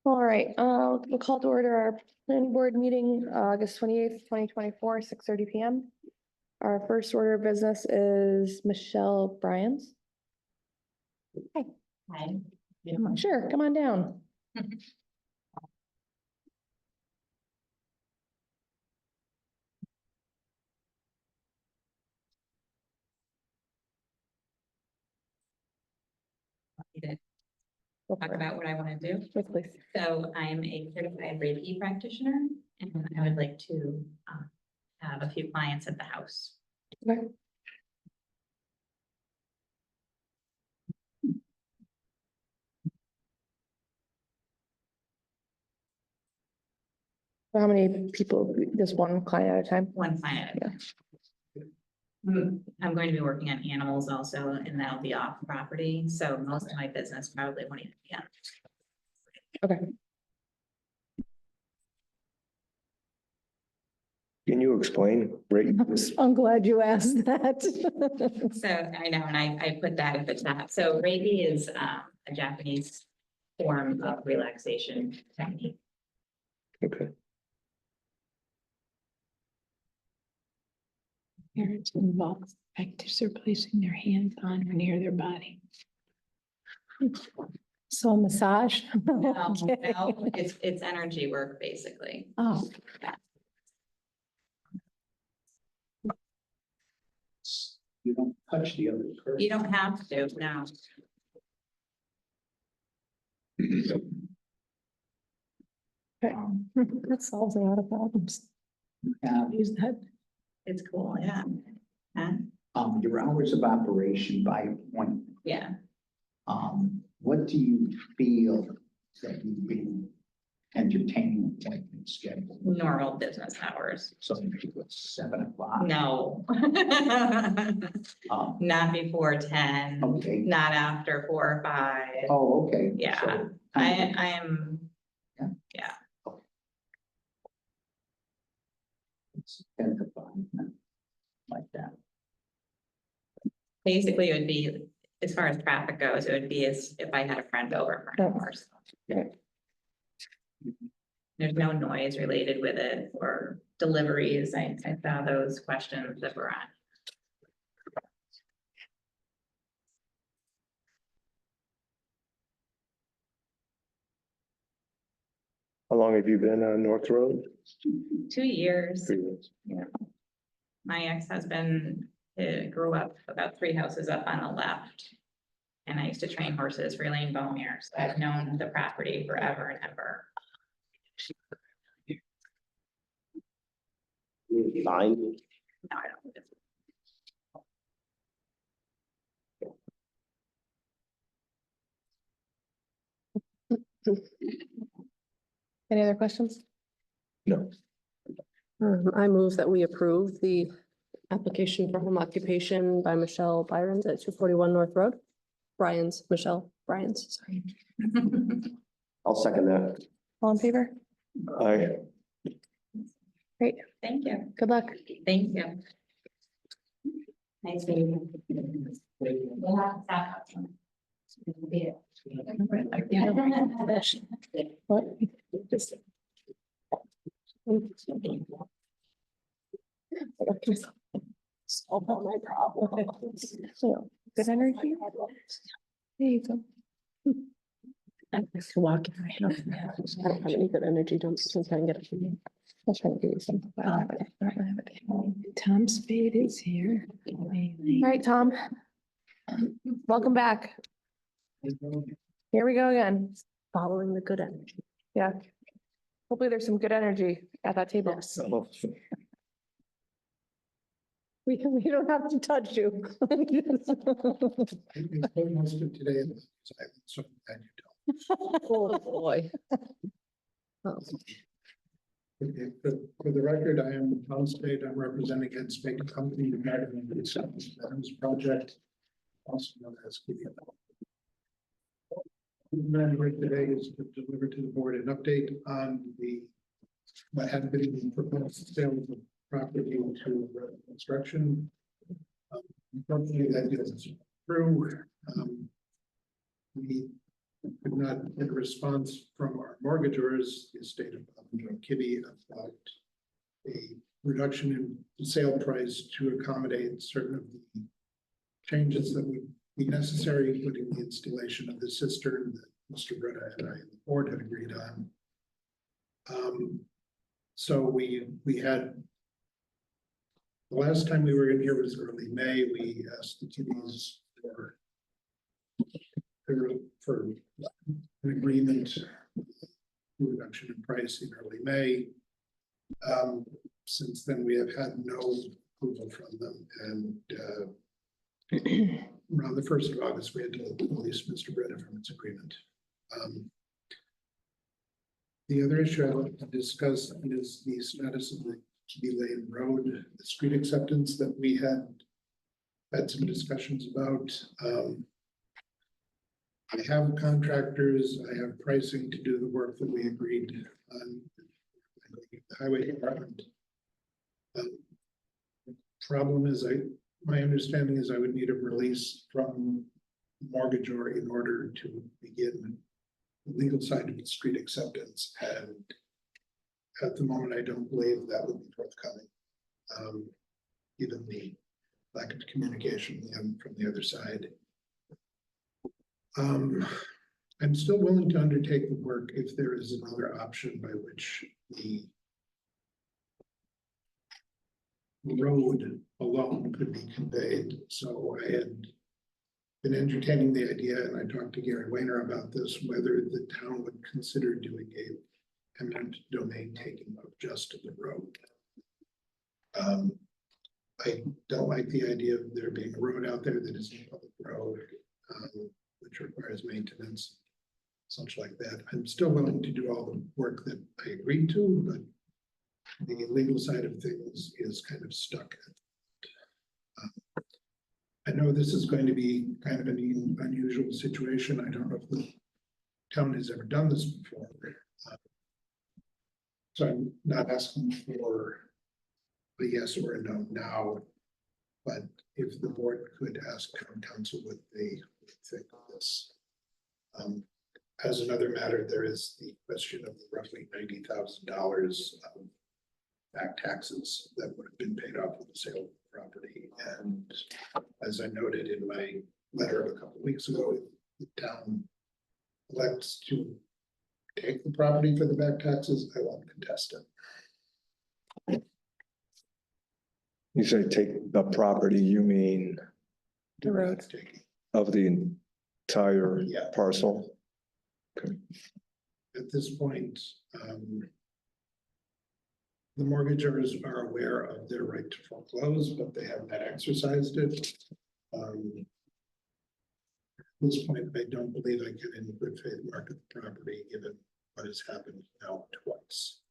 All right, we'll call to order our planning board meeting, August 28th, 2024, 6:30 PM. Our first order of business is Michelle Bryans. Hi. Hi. Sure, come on down. Talk about what I want to do. Yes, please. So I'm a certified Reiki practitioner, and I would like to have a few clients at the house. Okay. How many people, just one client at a time? One client at a time. I'm going to be working on animals also, and that'll be off property, so most of my business probably won't even be on. Okay. Can you explain? I'm glad you asked that. So I know, and I put that at the top. So Reiki is a Japanese form of relaxation technique. Okay. Parents involved practice are placing their hands on or near their body. So massage? No, Okay. no, it's energy work, basically. Oh, You don't touch the other person. You don't have to, no. okay. That solves a lot of problems. Use that. It's cool, yeah. Huh? Your hours of operation by appointment, Yeah. what do you feel that you've been entertaining appointment schedule? Normal business hours. So maybe it's 7 o'clock? No. Um, Not before 10, okay. not after 4 or 5. Oh, okay. Yeah. So, I am, Yeah. yeah. it's 10 to 5, like that. Basically, it would be, as far as traffic goes, it would be as if I had a friend over for an hour. Right. There's no noise related with it or deliveries. I saw those questions that were on. How long have you been on North Road? 2 years. 3 years. My ex-husband grew up about 3 houses up on the left. And I used to train horses for Elaine Beaumere, so I've known the property forever and ever. Fine. No, I don't. Any other questions? No. I move that we approve the application for home occupation by Michelle Byron's at 241 North Road. Michelle Bryans, sorry. I'll second that. All in favor? Aye. Great, Thank you. good luck. Thank you. Nice meeting you. We'll have to stop. What? Solve all my problems. So, good energy? There you go. I have to walk in my house. I don't have any good energy, don't since I can get it from you. I was trying to give you some. I don't have it. I don't have it. Tom Spade is here. All right, Tom. Welcome back. Here we go again. Following the good energy. Yeah. Hopefully there's some good energy at that table. We don't have to touch you. Most of today, so that you Oh, boy. Oh, don't. Okay, for the record, I am Tom Spade. I'm representing Ed Spade Company, the American Veterans Project, also known as KDM. The matter today is to deliver to the board an update on what had been the proposed sale of the property to construction. Unfortunately, that is through. we could not get a response from our mortgagors, the estate of Kibbe, about a reduction in the sale price to accommodate certain of the changes that would be necessary, including the installation of the cistern that Mr. Bretta and I and the board had agreed on. So we had, the last time we were in here was early May. We asked the Kibbe's for an agreement, reduction in price in early May. Since then, we have had no approval from them, and around the 1st of August, we had to release Mr. Bretta from its agreement. The other issue I want to discuss is the status of the Kibbe Lane Road, the street acceptance that we had some discussions about. I have contractors, I have pricing to do the work that we agreed on the highway department. Problem is, my understanding is I would need a release from mortgagor in order to begin the legal side of the street acceptance, and at the moment, I don't believe that would be forthcoming. Given the lack of communication from the other side. I'm still willing to undertake the work if there is another option by which the road alone could be conveyed. So I had been entertaining the idea, and I talked to Gary Wayner about this, whether the town would consider doing a eminent domain taking of just the road. I don't like the idea of there being a road out there that is a public road, which requires maintenance, such like that. I'm still willing to do all the work that I agreed to, but the legal side of things is kind of stuck. I know this is going to be kind of an unusual situation. I don't know if the town has ever done this before. So I'm not asking for a yes or a no now, but if the board could ask town council what they think of this. As another matter, there is the question of the roughly $90,000 of back taxes that would have been paid off with the sale of the property. And as I noted in my letter a couple of weeks ago, if the town elects to take the property for the back taxes, I won't contest it. You say take the property, you mean The road. Taking. of the entire Yeah. parcel? Okay. At this point, the mortgagors are aware of their right to foreclose, but they have not exercised it. At this point, I don't believe I can in good faith market the property, given what has happened now twice.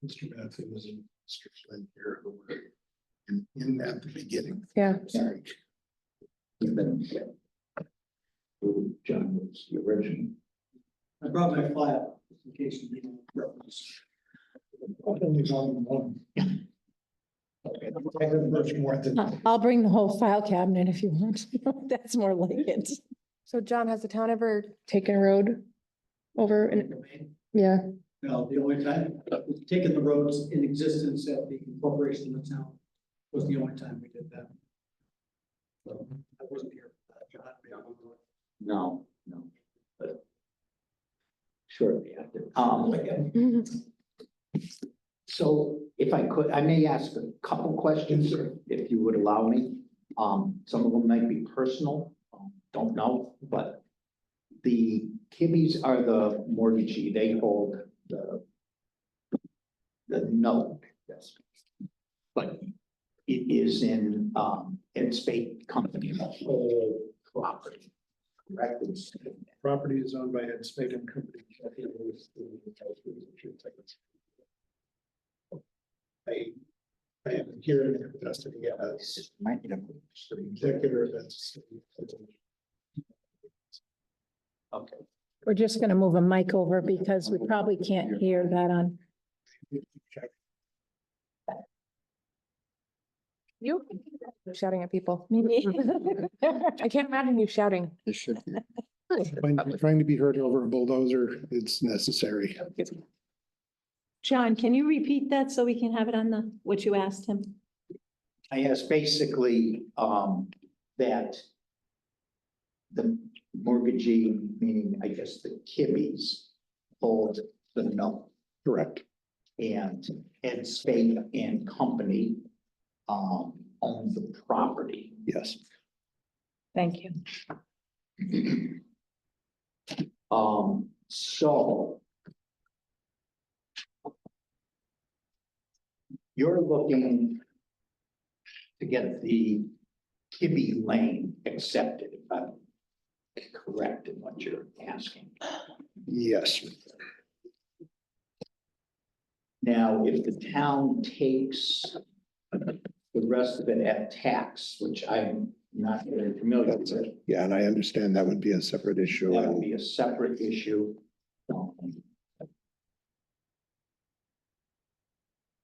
Mr. Matthew was in Mr. Flynn here, who were in at the beginning. Yeah. Sorry. John was the original. I brought my file in case you need reference. Only volume one. I have much more than. I'll bring the whole file cabinet if you want. That's more like it. So John, has the town ever taken a road over and, yeah, No, the only time, taking the roads in existence at the corporation of the town was the only time we did that. So I wasn't here. John, No, but shortly after. So if I could, I may ask a couple questions, if you would allow me. Some of them might be personal, don't know, but the Kibbe's are the mortgagee, they hold the note, yes. But it is in Spade Company, the whole property. Correct? Property is owned by Ed Spade and Company. I am here in the capacity as the executor of that. Okay. We're just gonna move a mic over because we probably can't hear that on. You shouting at people. Maybe. I can't imagine you shouting. You should be. When trying to be heard over a bulldozer, it's necessary. John, can you repeat that so we can have it on what you asked him? I asked basically, that the mortgagee, meaning I guess the Kibbies, hold the note. Correct. And Ed Spade and Company, own the property. Yes. Thank you. So you're looking to get the Kibbe Lane accepted, if I'm correct in what you're asking. Yes. Now, if the town takes the rest of it at tax, which I'm not very familiar with, Yeah, and I understand that would be a separate issue. that would be a separate issue.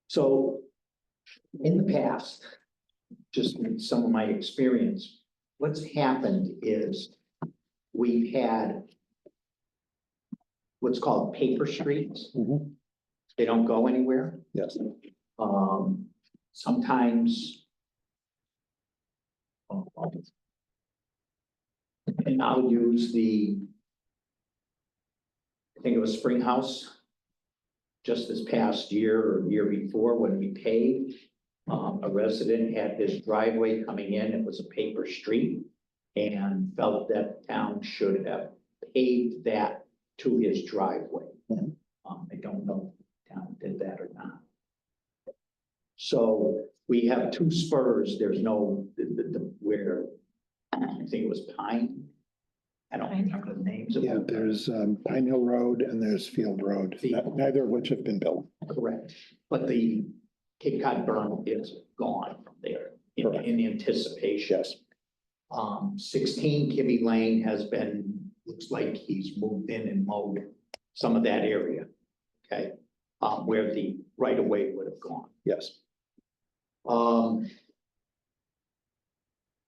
So in the past, just in some of my experience, what's happened is we've had what's called paper streets. Mhm. They don't go anywhere. Yes. Sometimes. And I'll use I think it was Spring House. Just this past year or year before, when we paved, a resident had his driveway coming in, it was a paper street. And felt that town should have paved that to his driveway. Mhm. I don't know if town did that or not. So we have two spurs, there's no, where, I think it was Pine. I don't remember the names of Yeah, them. there's Pine Hill Road and there's Field Road, neither of which have been built. Correct, but the Cape Cod berm is gone from there Correct. in anticipation. Yes. 16 Kibbe Lane has been, looks like he's moved in and mowed some of that area. Okay, where the right of way would have gone. Yes.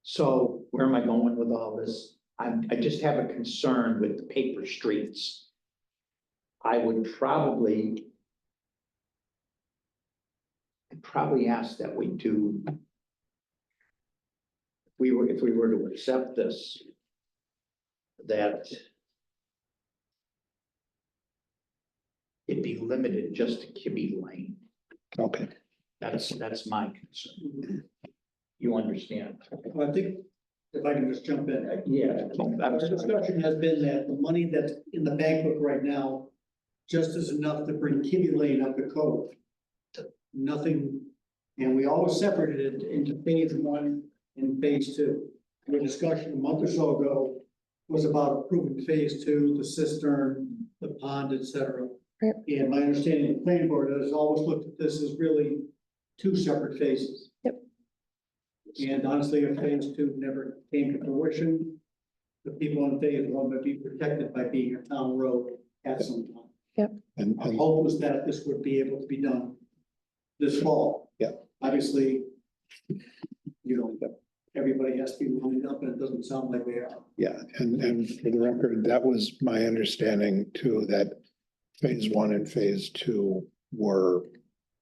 So where am I going with all this? I just have a concern with the paper streets. I would probably ask that we do. If we were to accept this, that it'd be limited just to Kibbe Lane. Okay. That's my concern. You understand? I think, if I can just jump in. Yeah. Our discussion has been that the money that's in the bank book right now just is enough to bring Kibbe Lane up the cove. Nothing, and we always separated it into phase 1 and phase 2. The discussion a month or so ago was about approving phase 2, the cistern, the pond, etc. Right. And my understanding of the planning board has always looked at this as really 2 separate phases. Yep. And honestly, if phase 2 never came to fruition, the people in phase 1 would be protected by being a town road at some time. And Our hope was that this would be able to be done this fall. Yeah. Obviously, everybody has to be lined up and it doesn't sound like they are. yeah, and for the record, that was my understanding too, that phase 1 and phase 2 were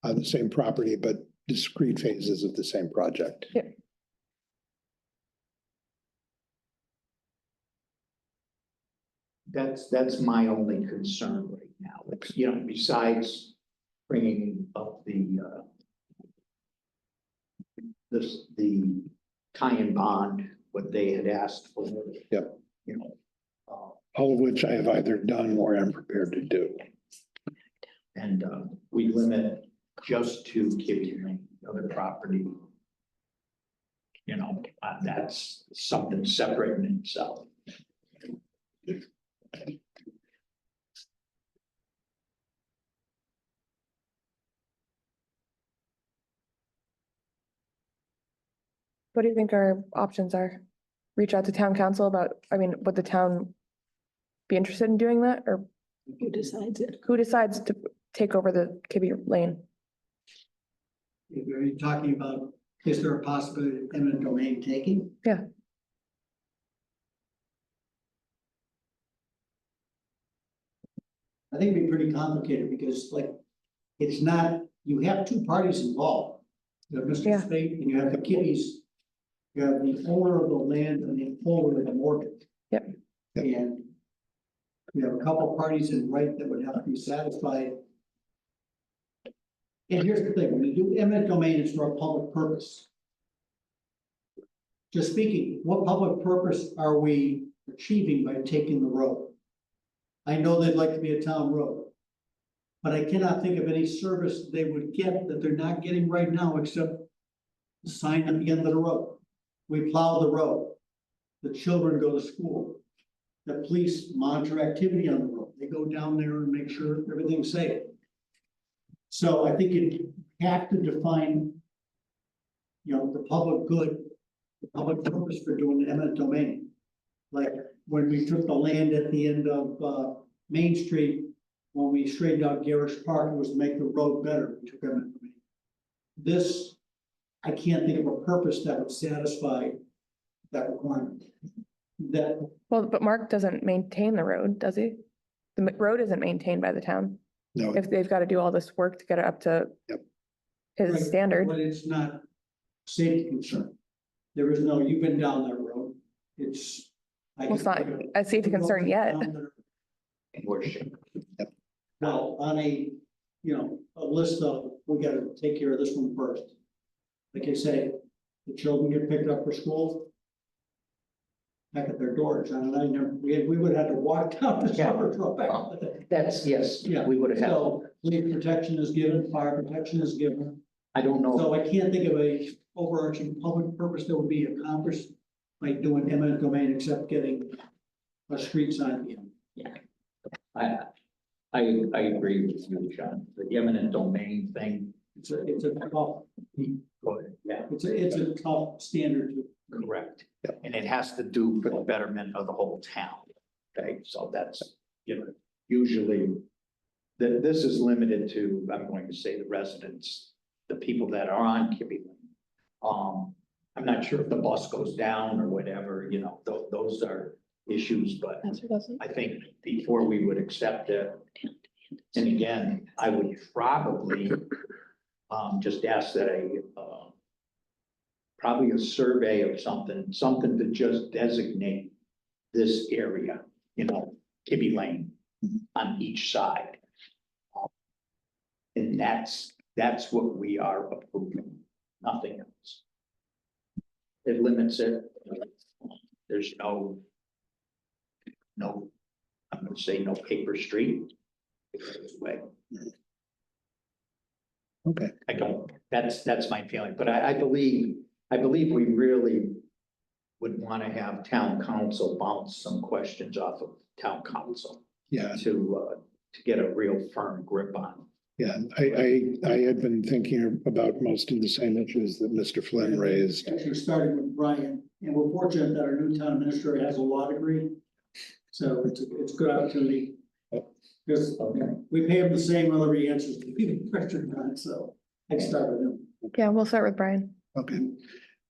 on the same property, but discrete phases of the same project. Yeah. That's my only concern right now. It's, besides bringing up the tie-in bond, what they had asked for. Yep. All All of which I have either done or am prepared to do. and we limit just to Kibbe Lane, the other property. That's something separate in itself. What do you think our options are? Reach out to town council about, would the town be interested in doing that, or Who decides it? who decides to take over the Kibbe Lane? If you're talking about Is there a possibility of eminent domain taking? Yeah. I think it'd be pretty complicated because like, it's not, you have two parties involved. You have Mr. Yeah. Spate and you have the Kitties. You have the owner of the land and the holder of the mortgage. Yep. And you have a couple parties in right that would have to be satisfied. And here's the thing, when you do eminent domain, it's for a public purpose. Just speaking, what public purpose are we achieving by taking the road? I know they'd like to be a town road. But I cannot think of any service they would get that they're not getting right now except the sign at the end of the road. We plow the road. The children go to school. The police monitor activity on the road. They go down there and make sure everything's safe. So I think you have to define, you know, the public good, the public purpose for doing the eminent domain. Like when we took the land at the end of Main Street, when we straightened out Garish Park, it was to make the road better. We took eminent domain. This, I can't think of a purpose that would satisfy that requirement. That, Well, but Mark doesn't maintain the road, does he? The road isn't maintained by the town. No, If they've got to do all this work to get it up to Yep. his Right, standard. but it's not safety concern. There is no, you've been down that road. It's. I Well, it's not can think of- a safety concern yet. And worship. Well, on a, you know, a list of, we gotta take care of this one first. Like I say, the children get picked up for school. Back at their door, John and I never, we would have to walk down the Yeah. summer trail back. That's, yes, Yeah, we would have had, So, police protection is given, fire protection is given. I don't know. So I can't think of a overarching public purpose that would be accomplished by doing eminent domain except getting a street sign at the end. I agree with you, John. The eminent domain thing. It's a tough, Yeah, it's a tough standard to. correct. And it has to do for the betterment of the whole town. Okay, so that's, you know, usually this is limited to, I'm going to say the residents, the people that are on Kibbe Lane. I'm not sure if the bus goes down or whatever, you know, those are issues, but That's what doesn't. I think before we would accept it. And again, I would probably just ask that probably a survey of something to just designate this area, you know, Kibbe Lane on each side. And that's what we are approving, nothing else. It limits it. There's no, I'm gonna say no paper street. It goes away. okay. I don't, that's my feeling, but I believe we really would want to have town council bounce some questions off of town council Yeah, to get a real firm grip on. yeah. I had been thinking about most of the same issues that Mr. Flynn raised. Actually starting with Brian, and we're fortunate that our new town administrator has a law degree. So it's a good opportunity. Because we pay him the same whether he answers the question or not, so I start with him. Yeah, we'll start with Brian. Okay.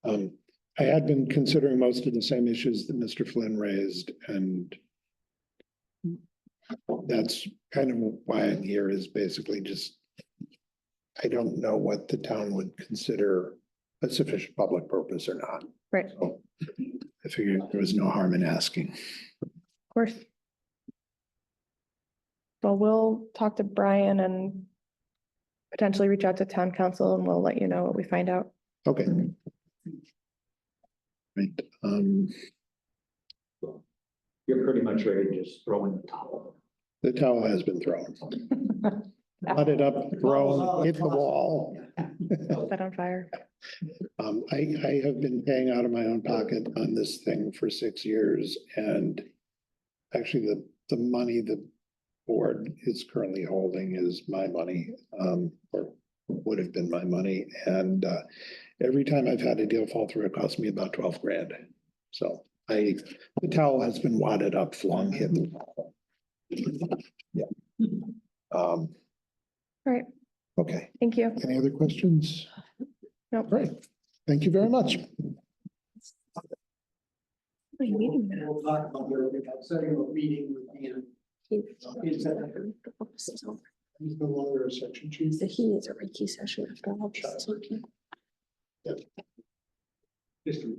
I had been considering most of the same issues that Mr. Flynn raised, and that's kind of why I'm here, is basically just, I don't know what the town would consider a sufficient public purpose or not. Right, of So I figured there was no harm in asking. course. Well, we'll talk to Brian and potentially reach out to town council and we'll let you know what we find out. Okay. Right, You're pretty much ready to just throw in the towel. the towel has been thrown. Butted up, thrown, hit the wall. Set on fire. I have been paying out of my own pocket on this thing for 6 years, and actually the money the board is currently holding is my money, or would have been my money, and every time I've had a deal fall through, it cost me about 12 grand. So the towel has been wadded up, flung, hit the wall. Yeah. All right, Okay, thank you. any other questions? Nope. Great. Thank you very much. We'll talk about setting up a meeting with Ian. He's no longer a section chief. So he needs a Reiki session after all this. History.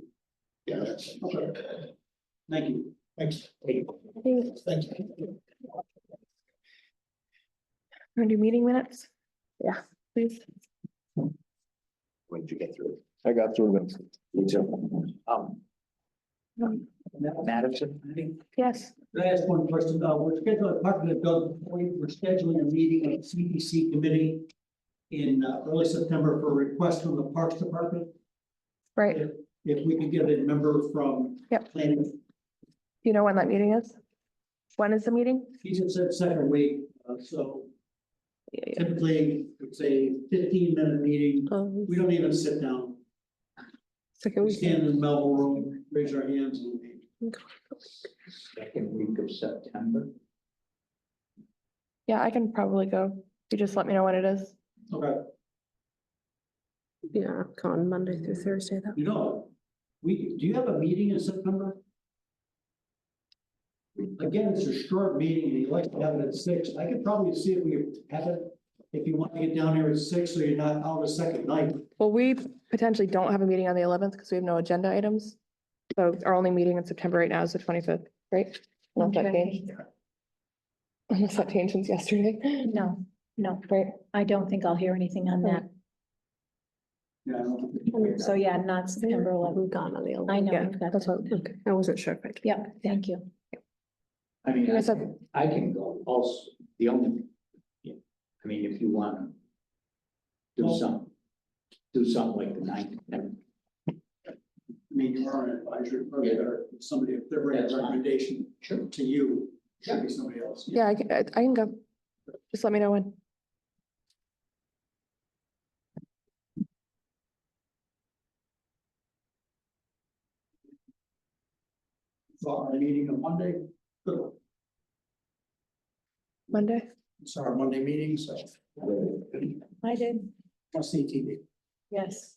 Yeah, that's. Okay. Thank you. Thanks. Thank you. Want to do meeting minutes? Yeah. Please. When did you get through? I got through them. Me too. Madison? Yes. Can I ask one question? We're scheduling, talking to Doug, we're scheduling a meeting of CPC committee in early September for a request from the Parks Department. Right. If we could get a member from Yep. planning, Do you know when that meeting is? When is the meeting? he just said second week, so typically it's a 15-minute meeting. We don't even sit down. Second We week. stand in the Melville room, raise our hands and leave. Second week of September. Yeah, I can probably go. You just let me know when it is. Okay, Yeah, on Monday through Thursday though. you know, do you have a meeting in September? Again, it's a short meeting and you like to have it at 6. I could probably see if we could have it, if you want to get down here at 6, so you're not out a second night. Well, we potentially don't have a meeting on the 11th because we have no agenda items. So our only meeting in September right now is the 25th, right? Unless that changed. Unless that changed since yesterday. No, no, Right. I don't think I'll hear anything on that. Yeah, I don't think- So yeah, not September I'm 11th. gone on the 11th. I know, Yeah, we've got that's that. what, Okay, I wasn't sure if I could. Yeah, thank you. I mean, You guys have- I can go also, the only, yeah, I mean, if you want to do something like the 9th, and I mean, you are an advisory, probably better, if somebody, if they're bringing a recommendation Sure. to you, should be somebody else. yeah, I can go. Just let me know when. So our meeting on Monday, good. Monday? It's our Monday meeting, so. I did, I'll see TV. yes.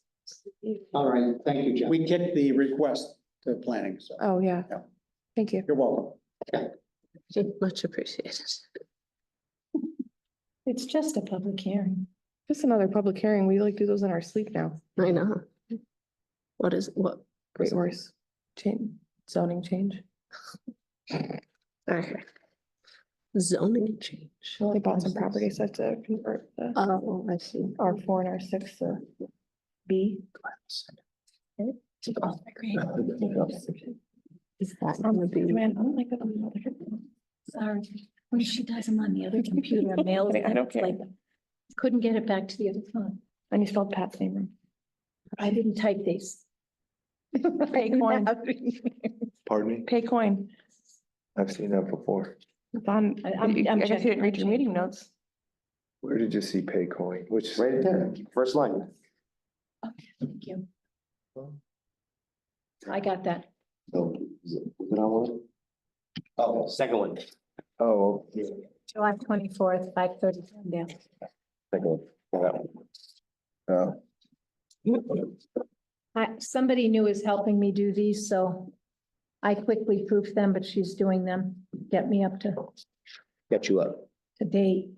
all right, thank you, John. We get the request to planning, so Oh, yeah. Yeah. Thank you. you're welcome. Much appreciated. It's just a public hearing. Just another public hearing. We like do those in our sleep now. I know. What? Great horse. Change, zoning change. Okay. Zoning change. They bought some property, so I have to convert the Oh, I see. R4 and R6 to B. Is that gonna be? Man, I don't like that on the other computer. Sorry, when she does them on the other computer, mails, I don't it's care. like, couldn't get it back to the other phone. And you spelled Pat's name wrong. I didn't type these. Pay coin, Pardon me? pay coin. I've seen that before. It's on, I'm I guess you checking, didn't read I'm your meeting checking. notes. Where did you see pay coin? Which? Right there, first line. Thank you. I got that. So, is it on one? Oh, second one. Oh, July 24th, 5:30. Yeah. Second one. That one. Somebody new is helping me do these, so I quickly proofed them, but she's doing them. Get me up to Get you up. date.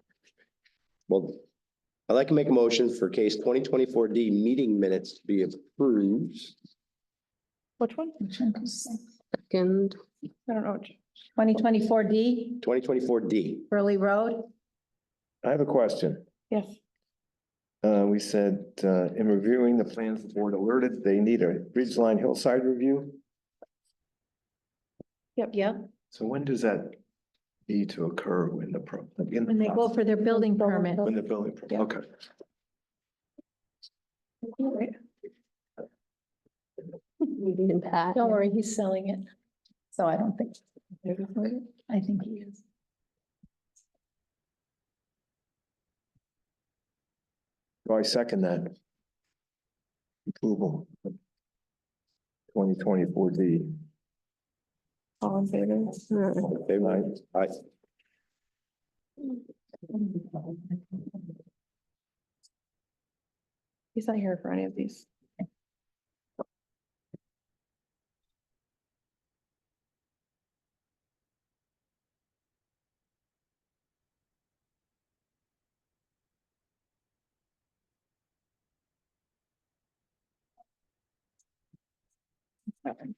Well, I'd like to make a motion for case 2024D meeting minutes to be approved. Which one? Second. I don't know. 2024D, 2024D. Burley Road. I have a question. Yes. We said, in reviewing the plans, the board alerted, they need a ridgeline hillside review. Yep. So when does that need to occur when the When they go for their building permit. When the building, Yeah. okay. Right. Meeting and Pat. Don't worry, he's selling it. So I don't think. I think he is. Do I second that? Approval. 2024D. All in favor? Okay, right. Aye. He's not here for any of these. Names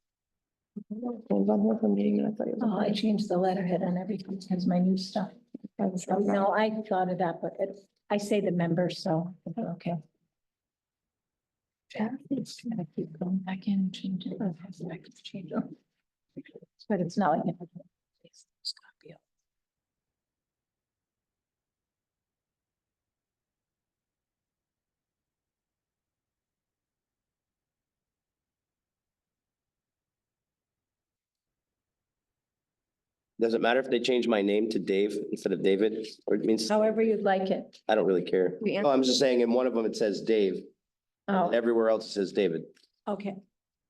on here for meeting minutes. I Oh, I changed the letterhead and everything because my new stuff. So, no, I thought of that, but I say the members, so, okay. It's gonna keep going back in and change it. But it's not like. It's copy. Does it matter if they change my name to Dave instead of David? Or it means, However you'd like it. I don't really care. We Oh, I'm just saying in one of them, it says Dave. Oh, Everywhere else it says David. okay.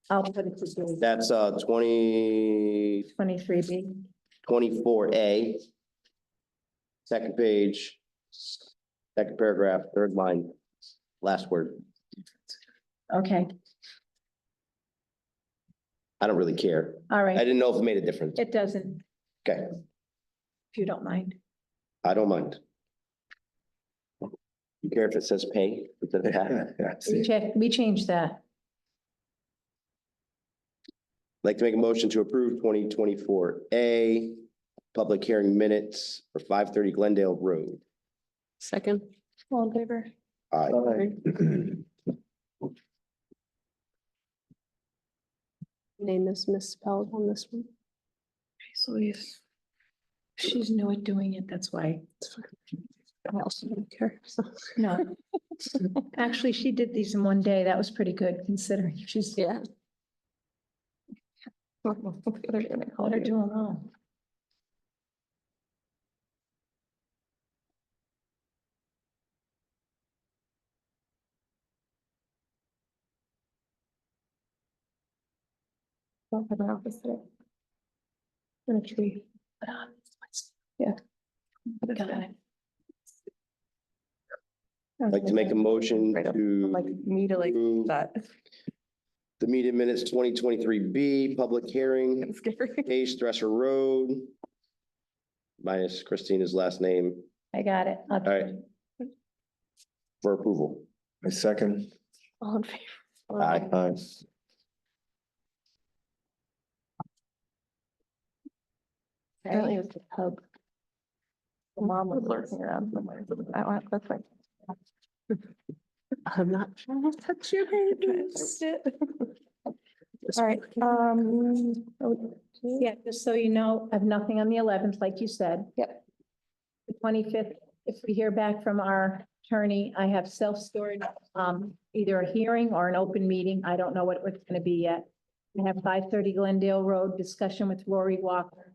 I'll put it to That's 23B. 24A. Second page, second paragraph, third line, last word. Okay, I don't really care. all I right. didn't know if it made a difference. It doesn't, Okay, if you don't mind. I don't mind. You care if it says pay instead of hat? Yeah, see. We changed that. Like to make a motion to approve 2024A public hearing minutes for 530 Glendale Road. Second. All in favor? Aye. Name is misspelled on this one. Louise. She's new at doing it, that's why. It's fine. I also don't care. So, No. Actually, she did these in one day. That was pretty good considering she's. yeah. The other day I called Let her you. do them all. Don't have an office today. In a tree. Yeah. Got it. Like to make a motion Right up, to like me to like approve that. the meeting minutes 2023B, public hearing, It's scary. Case Dresser Road. Minus Christina's last name I got it. All right. for approval. My second. All in favor? Aye. Aye. Apparently it was the pub. The mom was lurking around somewhere. I want, that's fine. I'm not trying to touch your babies. All right, Yeah, just so you know, I have nothing on the 11th, like you said. Yep. The 25th, if we hear back from our attorney, I have self-storage, either a hearing or an open meeting. I don't know what it's gonna be yet. I have 530 Glendale Road discussion with Rory Walker.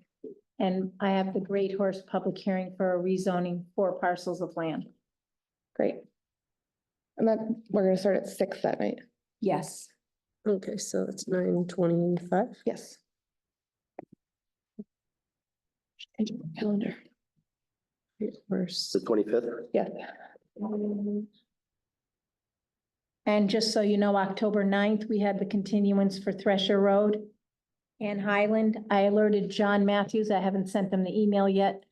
And I have the Great Horse public hearing for a rezoning 4 parcels of land. great. And then we're gonna start at 6 that night. Yes. Okay, so it's 9:25. Yes. Change my calendar. It's the 25th. Yeah. And just so you know, October 9th, we had the continuance for Thresher Road and Highland. I alerted John Matthews, I haven't sent them the email yet,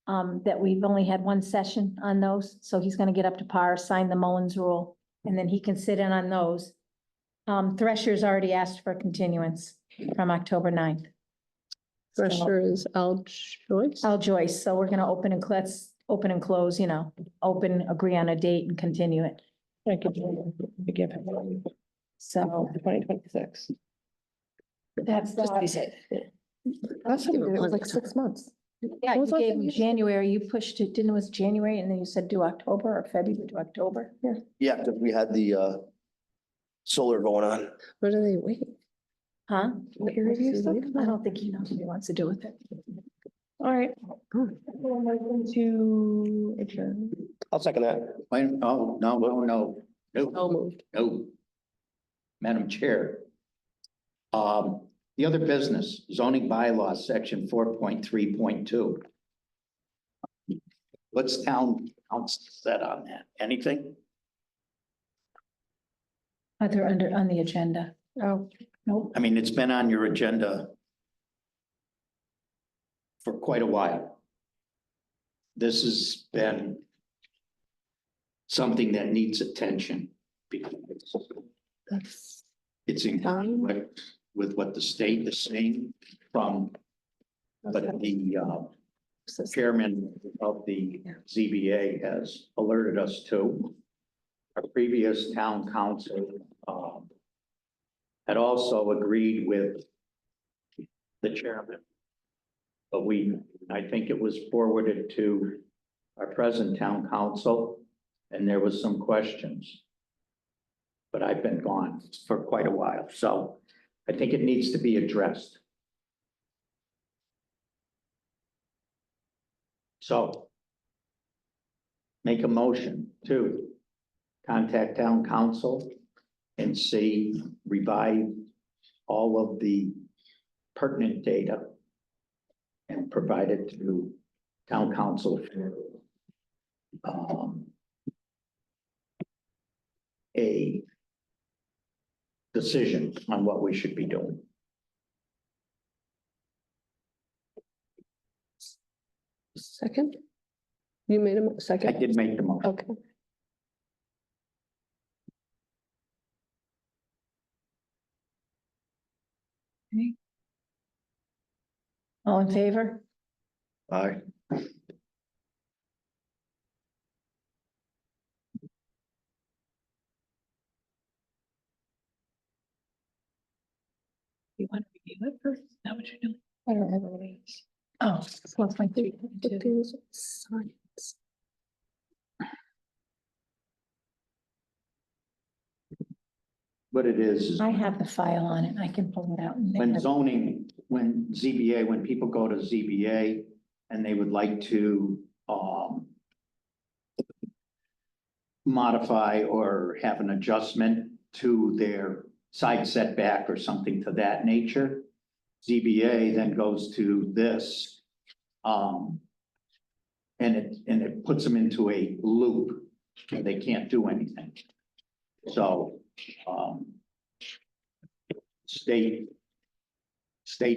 that we've only had 1 session on those, so he's gonna get up to par, sign the Mullins rule, and then he can sit in on those. Thresher's already asked for a continuance from October 9th. Thresher is Al Joyce. Al Joyce, so we're gonna open and open and close, open, agree on a date and continue it. I could give him. So 2026. that's that. Last time we Give him did it was plenty like of 6 months. Yeah, What you was last gave time him you said? January, you pushed it, didn't it was January, and then you said do October or February to October? Yeah, because we had the solar going on. What do they wait? Huh? Peer review stuff? I don't think he knows what he wants to do with it. All right. Oh. To adjourn. I'll second that. Wait, oh, no. So moved. No. Madam Chair. The other business zoning bylaws, section 4.3.2. What's town council said on that? Anything? They're on the agenda. Oh, Nope. I mean, it's been on your agenda for quite a while. This has been something that needs attention because That's it's in conflict with what the state is saying from, but the chairman of the ZBA has alerted us to. Our previous town council, had also agreed with the chairman. But I think it was forwarded to our present town council, and there was some questions. But I've been gone for quite a while, so I think it needs to be addressed. So make a motion to contact town council and see, revive all of the pertinent data and provide it to town council for a decision on what we should be doing. Second? You made a I second? did make the motion. Okay. All in favor? Aye. You want to review it first? Is that what you're doing? I don't remember what it is. Oh, 4.3. But there's science. What it is I have the file on it. I can pull it out. And when zoning, when ZBA, when people go to ZBA and they would like to, modify or have an adjustment to their side setback or something to that nature, ZBA then goes to this, and it puts them into a loop, and they can't do anything. So, state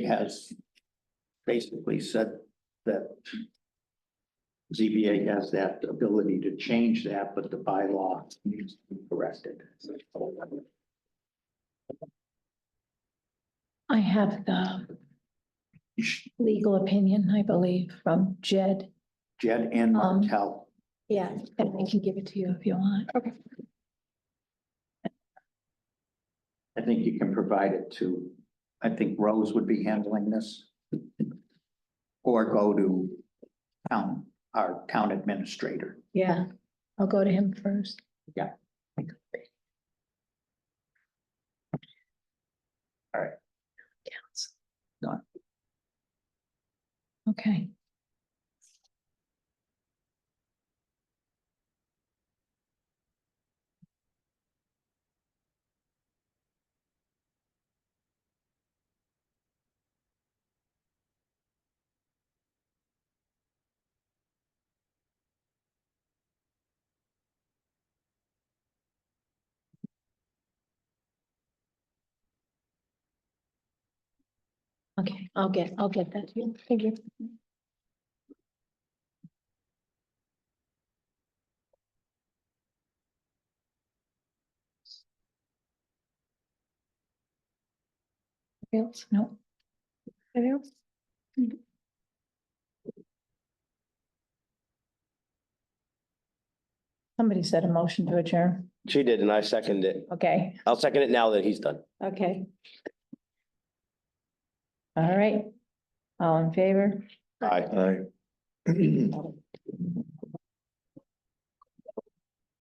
has basically said that ZBA has that ability to change that, but the bylaw needs to be corrected. I have the legal opinion, I believe, from Jed. Jed and Martel. Yeah, and I can give it to you if you want. Okay. I think you can provide it to, I think Rose would be handling this. Or go to our town administrator. Yeah, I'll go to him first. Yeah. All right. Done. Okay. Okay, I'll get that to you. Thank you. Anything else? No, Anything else? somebody said a motion to adjourn. She did, and I seconded it. Okay, I'll second it now that he's done. okay. All right. All in favor? Aye. Aye.